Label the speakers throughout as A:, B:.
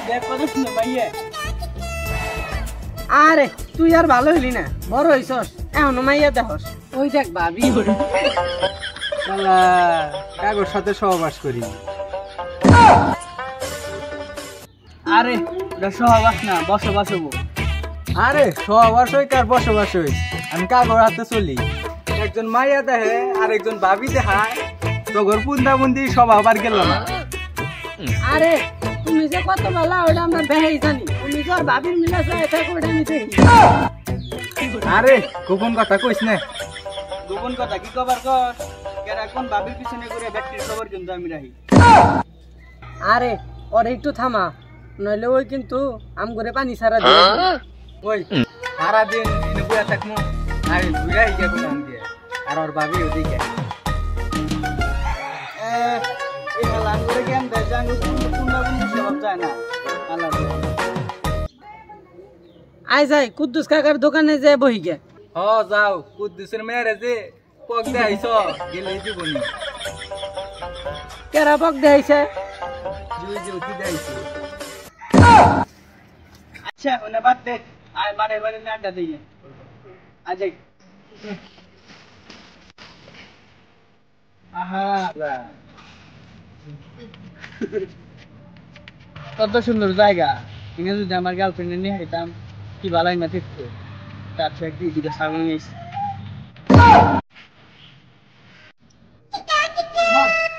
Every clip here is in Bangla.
A: দেখ কত সুন্দর ভাইয়া।
B: আরে তুই আর ভালো হইলি না, বড় হইছস, এখনো মাইয়া দেখস। ওই দেখ ভাবি।
C: শালা কাগর সাথে সহবাস করি।
A: আরে এটা সহবাস না, বসবাস হবো।
C: আরে সহবাস হই কার বসবাস হই, আমি কাগর হাতে চলি। একজন মাইয়া দেহে আর একজন ভাবি দেখায়, তোর পুন্দা বুন্দি সব আবার গেল না।
B: আরে তুমি যে কত ভালো ওটা আমরা বেহাই জানি, তুমি যে আর ভাবির মিলা যায় এটা করে আমি দেখি।
C: আরে গোপন কথা কইস না।
A: গোপন কথা কি কবার কর, কেন এখন বাবির পিছনে করে ব্যাটারির খবর কিন্তু আমি রাখি।
B: আরে ওর একটু থামা, নইলে ওই কিন্তু আম করে পানি ছাড়া দিয়ে।
C: ওই সারাদিন এনে বইয়া থাকমু, আমি ঘুরে গিয়ে কোন দিয়ে আর ওর ভাবি ওদিকে।
A: এই হাল আম করে কেন দেয় জানো, পুন্না পুন্নি স্বভাব যায় না। আল্লাহ
B: আয় যাই কুদ্দুস কাকার দোকানে যে বহি গে।
C: হ যাও, কুদ্দুসের মেয়েরে যে পক দেখাইছ গেলেই দিবনি।
B: কেরা পক দেখাইছে?
C: জুই জুতি দেখাইছে।
A: আচ্ছা ওনে বাদ দে, আয় বারে বারে আড্ডা দিয়ে আজ। আহা কত সুন্দর জায়গা, এখানে যদি আমার গার্লফ্রেন্ডে নিয়ে আইতাম কি ভালোই না থাকতো। তার সে একদিন দুটো ছাগল নিয়েছি।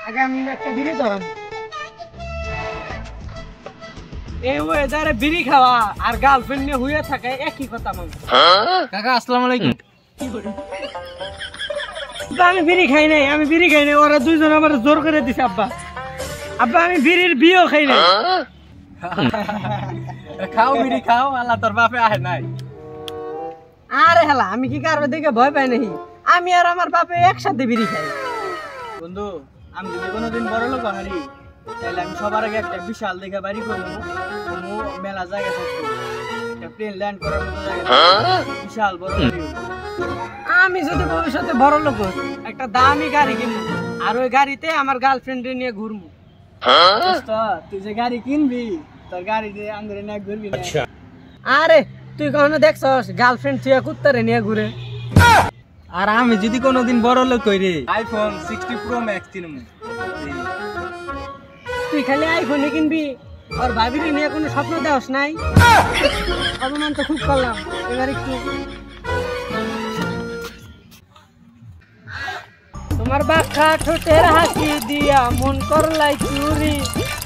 B: আগে আমি একটা বিড়ি ধরাম। এই ওয়েদারে বিড়ি খাওয়া আর গার্লফ্রেন্ড নিয়ে হইয়া থাকে একই কথা মাম।
C: কাকা আসসালামু আলাইকুম।
B: আমি বিড়ি খাই নাই, আমি বিড়ি খাই নাই, ওরা দুইজন আমার জোর করে দিছে আব্বা। আব্বা আমি বিড়ির বিয়েও খাই নাই।
C: খাও বিড়ি খাও, আল্লাহ তোর বাপে আহে নাই।
B: আরে হেলা আমি কি কারোর দিকে ভয় পাই নাই, আমি আর আমার বাপে একসাথে বিড়ি খাই।
A: বন্ধু আমি যদি কোনোদিন বড় লোক হারি, তাহলে আমি সবার আগে একটা বিশাল দেখে বাড়ি করবো, মেলা জায়গা থাকবো, একটা প্লেন ল্যান্ড করার মতো জায়গা থাকবো, বিশাল বড় বাড়ি হবো।
B: আমি যদি ভবিষ্যতে বড় লোক হই, একটা দামি গাড়ি কিনবো আর ওই গাড়িতে আমার গার্লফ্রেন্ড নিয়ে ঘুরবো।
A: দোস্ত, তুই যে গাড়ি কিনবি, তোর গাড়ি দিয়ে আঙ্গুরে না ঘুরবি না।
B: আরে তুই কখনো দেখছস গার্লফ্রেন্ড তুই কুত্তারে নিয়ে ঘুরে?
C: আর আমি যদি কোনোদিন বড় লোক হই রে, আইফোন 60 প্রো ম্যাক্স কিনবো।
B: তুই খালি আইফোনে কিনবি আর ভাবিরে নিয়ে কোনো স্বপ্ন দেওস নাই? অপমান তো খুব করলাম, এবার একটু তোমার বাঁকা ঠোঁটের হাসি দিয়া মন করলাই চুরি,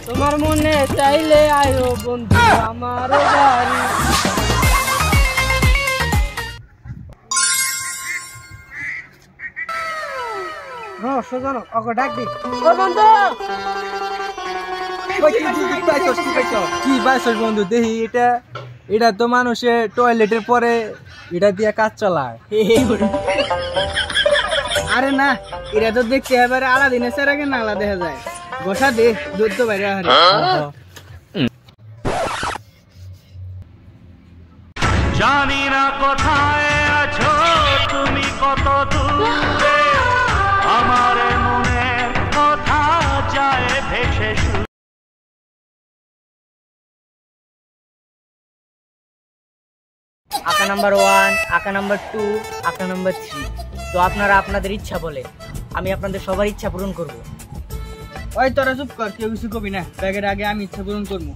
B: তোমার মনে চাইলে আয়ো বন্ধু আমার বাড়ি। রহস্যজনক, ওকে ডাক দি। ও বন্ধু
C: কি পাইছস বন্ধু? দেখি এটা, এটা তো মানুষে টয়লেটের পরে এটা দিয়ে কাজ চালায়।
A: আরে না, এরা তো দেখতে এবারে আলাদিনের সেরা কেন আলাদা দেখা যায়। বসা দে, দুধ তো বাইরে হারে।
D: জানি না কোথায় আছো তুমি, কত দূরে আমার মনে কথা যায় ভেসে।
E: আঁকা নাম্বার 1, আঁকা নাম্বার 2, আঁকা নাম্বার 3। তো আপনারা আপনাদের ইচ্ছা বলে, আমি আপনাদের সবার ইচ্ছা পূরণ করব।
A: ওই তোরা চুপ কর, কেউ কিছু কবি না, ব্যাগের আগে আমি ইচ্ছা পূরণ করবো।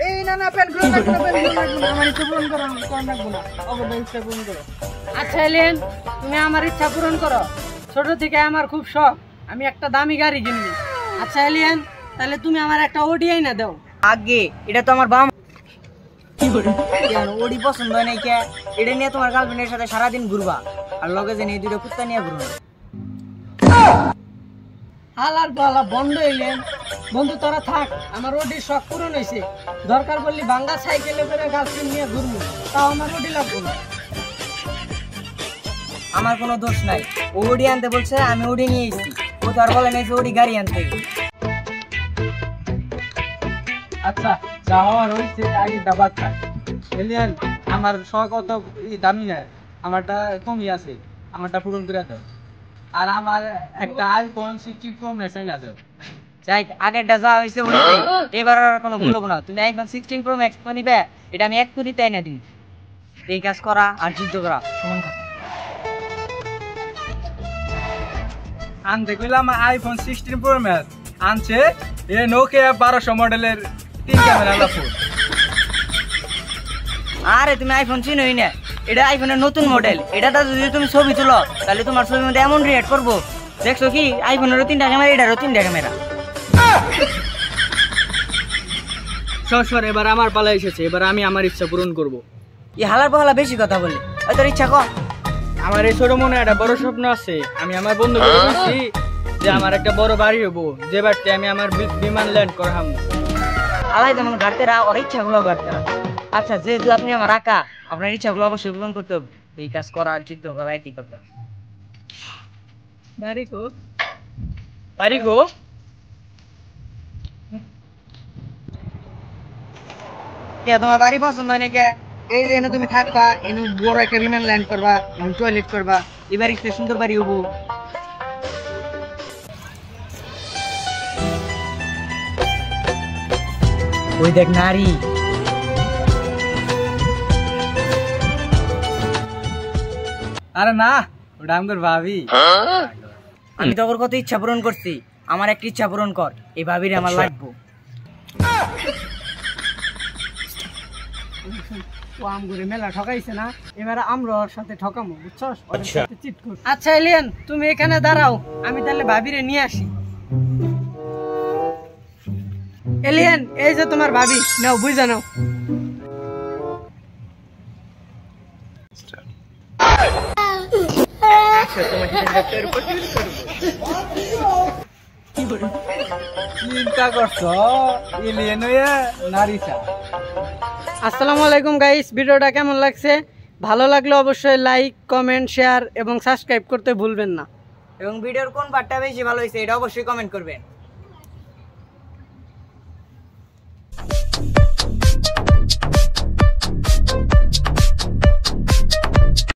A: এই না না, প্যান্ট গুলো রাখবো না, প্যান্ট গুলো রাখবো না, আমার ইচ্ছা পূরণ করো, আমি কম রাখবো না, অবশ্যই ইচ্ছা পূরণ করো।
B: আচ্ছা এলিয়েন, তুমি আমার ইচ্ছা পূরণ করো। ছোট থেকে আমার খুব শখ আমি একটা দামি গাড়ি কিনবি। আচ্ছা এলিয়েন, তাহলে তুমি আমার একটা ওডিআই না দাও।
E: আগে এটা তো আমার বাম। কেন ওডি পছন্দ হয় নাই কে? এটা নিয়ে তোমার গার্লফ্রেন্ডের সাথে সারাদিন ঘুরবা আর লগে যে নিয়ে দুটো কুত্তা নিয়ে ঘুরবা।
B: হালার পালা বন্ধ এলিয়েন, বন্ধু তোরা থাক, আমার ওডির শখ পূরণ হয়েছে। দরকার পড়লে ভাঙ্গা সাইকেলে করে গার্লফ্রেন্ড নিয়ে ঘুরবো, তাও আমার ওডি লাগবে না।
E: আমার কোনো দোষ নাই, ও ওডি আনতে বলছে, আমি ওডি নিয়ে এসেছি। ও তো আর বলে নাই যে ওডি গাড়ি আনতে।
C: আচ্ছা যা হওয়ার হয়েছে, আগে দাবাত খাই। এলিয়ান, আমার শখ অত দামি না, আমারটা কমই আছে, আমারটা পূরণ করে দাও। আর আমার একটা আইফোন 60 প্রো ম্যাক্স না দাও।
E: যাই আগেরটা যা হয়েছে এবার আর কোনো ভুলবো না। তুমি আইফোন 16 প্রো ম্যাক্স নিবে, এটা আমি 1 কোটি তাই না দিন। এই কাজ করা আর যুদ্ধ করা সমান কথা।
C: আনতে কইলাম আইফোন 16 প্রো ম্যাক্স, আনছে এ নোকিয়া 1200 মডেলের 3 ক্যামেরা ফোন।
E: আরে তুমি আইফোন চিনোই না, এটা আইফোনের নতুন মডেল। এটাতে যদি তুমি ছবি তুলো তাহলে তোমার ছবির মধ্যে এমন রিয়েক্ট করবো, দেখছো কি আইফোনেরও 3টা ক্যামেরা, এটারও 3টা ক্যামেরা।
A: সর এবার আমার পালা এসেছে, এবার আমি আমার ইচ্ছা পূরণ করব।
E: এই হালার পাহালা বেশি কথা বলে, ওই তোর ইচ্ছা কর।
A: আমার এই ছোট মনে একটা বড় স্বপ্ন আছে। আমি আমার বন্ধুকে বলছি যে আমার একটা বড় বাড়ি হবো, যে বাড়িতে আমি আমার বিমান ল্যান্ড করাম।
E: আলাই যেমন গাড়তেরা ওর ইচ্ছাগুলো গাড়তেরা। আচ্ছা, যেহেতু আপনি আমার আঁকা, আপনার ইচ্ছাগুলো অবশ্যই পূরণ করতে হবে। এই কাজ করা আর যুদ্ধ করা একই করতে হবে।
A: বাড়ি গো
E: কে তোমার বাড়ি পছন্দ হয় নাকি? এই যে এনে তুমি থাকবা, এনে বড় একটা বিমান ল্যান্ড করবা, টয়লেট করবা, এবার একটা সুন্দর বাড়ি হবো। ওই দেখ নারী।
C: আরে না, ওটা আমার ভাবি।
E: আমি তো ওর কত ইচ্ছা পূরণ করছি, আমার একটা ইচ্ছা পূরণ কর। এই ভাবির আমার লাগবো।
B: ও আমগুরে মেলা ঠকাইছে না, এবার আমরা ওর সাথে ঠকামো, বুঝছস? ওর সাথে চিট কর। আচ্ছা এলিয়ান, তুমি এখানে দাঁড়াও, আমি তাহলে ভাবিরে নিয়ে আসি। এলিয়ান, এই যে তোমার ভাবি, নাও বুঝা নাও।
C: চিন্তা করছো এলিয়েন হইয়া নারী চা।
B: আসসালামু আলাইকুম গাইস, ভিডিওটা কেমন লাগছে? ভালো লাগলে অবশ্যই লাইক, কমেন্ট, শেয়ার এবং সাবস্ক্রাইব করতে ভুলবেন না।
E: এবং ভিডিওর কোন পার্টটা বেশি ভালো হয়েছে এটা অবশ্যই কমেন্ট করবেন।